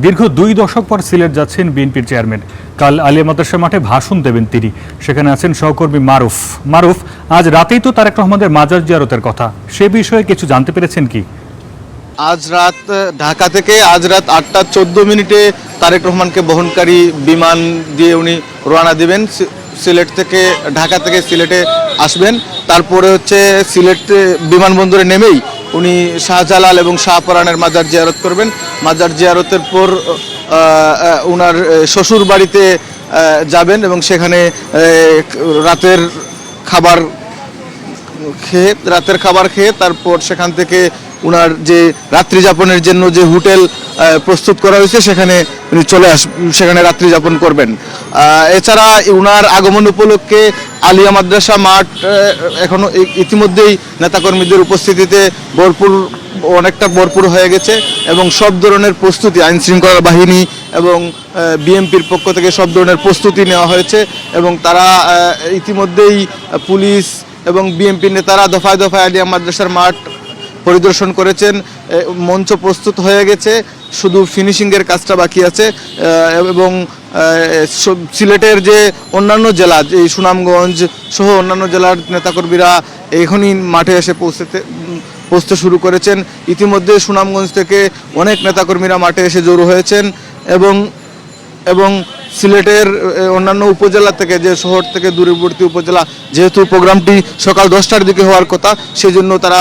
দীর্ঘ 2 দশক পর সিলেট যাচ্ছেন বিএনপির চেয়ারম্যান। কাল আলিয়া মাদ্রাসা মাঠে ভাষণ দেবেন তিনি। সেখানে আছেন সহকর্মী মারুফ। আজ রাতেই তো তারেক রহমানের মাজার জিয়ারতের কথা, সে বিষয়ে কিছু জানতে পেরেছেন কি? আজ রাত ঢাকা থেকে আজ রাত 8:14 তারেক রহমানকে বহনকারী বিমান দিয়ে উনি রওনা দিবেন। সিলেট থেকে ঢাকা থেকে সিলেটে আসবেন। তারপরে সিলেট বিমানবন্দরে নেমেই উনি শাহজালাল এবং শাহপরানের মাজার জিয়ারত করবেন। মাজার জিয়ারতের পর ওনার শ্বশুর বাড়িতে যাবেন এবং সেখানে রাতের খাবার খেয়ে তারপর সেখান থেকে উনার যে রাত্রি যাপনের জন্য যে হোটেল প্রস্তুত করা হয়েছে সেখানে উনি সেখানে রাত্রি যাপন করবেন। এছাড়া উনার আগমন উপলক্ষে আলিয়া মাদ্রাসা মাঠ এখনো ইতিমধ্যেই নেতাকর্মীদের উপস্থিতিতে অনেকটা ভরপুর হয়ে গেছে এবং সব ধরনের প্রস্তুতি আইন শৃঙ্খলা বাহিনী এবং বিএনপির পক্ষ থেকে সব ধরনের প্রস্তুতি নেওয়া হয়েছে এবং তারা ইতিমধ্যেই পুলিশ এবং বিএনপির নেতারা দফায় দফায় আলিয়া মাদ্রাসার মাঠ পরিদর্শন করেছেন। মঞ্চ প্রস্তুত হয়ে গেছে, শুধু ফিনিশিংয়ের কাজটা বাকি আছে এবং সিলেটের যে অন্যান্য জেলা, এই সুনামগঞ্জ সহ অন্যান্য জেলার নেতাকর্মীরা এখনই মাঠে এসে পৌঁছতে শুরু করেছেন। ইতিমধ্যে সুনামগঞ্জ থেকে অনেক নেতাকর্মীরা মাঠে এসে জড়ো হয়েছেন এবং সিলেটের অন্যান্য উপজেলা থেকে, যে শহর থেকে দূরবর্তী উপজেলা, যেহেতু প্রোগ্রামটি সকাল 10টার দিকে হওয়ার কথা, সেই জন্য তারা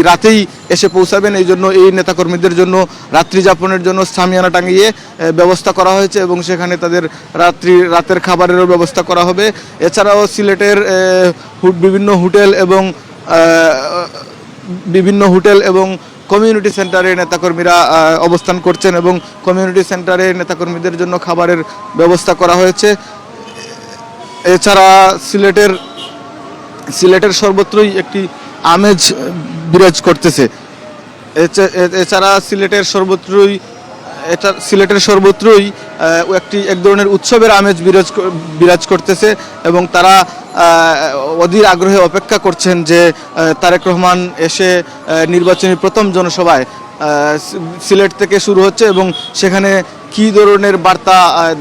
রাতেই এসে পৌঁছাবেন। এই জন্য এই নেতাকর্মীদের জন্য রাত্রি যাপনের জন্য সামিয়ানা টাঙিয়ে ব্যবস্থা করা হয়েছে এবং সেখানে তাদের রাতের খাবারেরও ব্যবস্থা করা হবে। এছাড়াও সিলেটের বিভিন্ন হোটেল এবং কমিউনিটি সেন্টারে নেতাকর্মীরা অবস্থান করছেন এবং কমিউনিটি সেন্টারে নেতাকর্মীদের জন্য খাবারের ব্যবস্থা করা হয়েছে। এছাড়া সিলেটের সর্বত্রই একটি আমেজ বিরাজ করতেছে। এছাড়া সিলেটের সর্বত্রই এক ধরনের উৎসবের আমেজ বিরাজ করতেছে এবং তারা অধীর আগ্রহে অপেক্ষা করছেন যে তারেক রহমান এসে নির্বাচনী প্রথম জনসভায় সিলেট থেকে শুরু হচ্ছে এবং সেখানে কী ধরনের বার্তা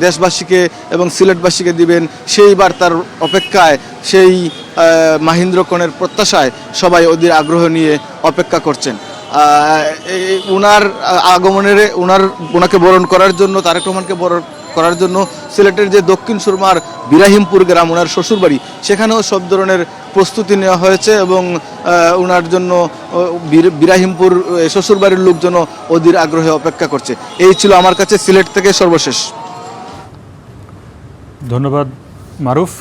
দেশবাসীকে এবং সিলেটবাসীকে দিবেন, সেই বার্তার অপেক্ষায়, সেই মাহিন্দ্রকণের প্রত্যাশায় সবাই অধীর আগ্রহ নিয়ে অপেক্ষা করছেন। ওনার আগমনের ওনাকে বরণ করার জন্য, তারেক রহমানকে বরণ করার জন্য সিলেটের যে দক্ষিণ সুরমার বিরাহিমপুর গ্রাম, ওনার শ্বশুরবাড়ি, সেখানেও সব ধরনের প্রস্তুতি নেওয়া হয়েছে এবং ওনার জন্য বিরাহিমপুর শ্বশুরবাড়ির লোকজন অধীর আগ্রহে অপেক্ষা করছে। এই ছিল আমার কাছে সিলেট থেকে সর্বশেষ। ধন্যবাদ মারুফ।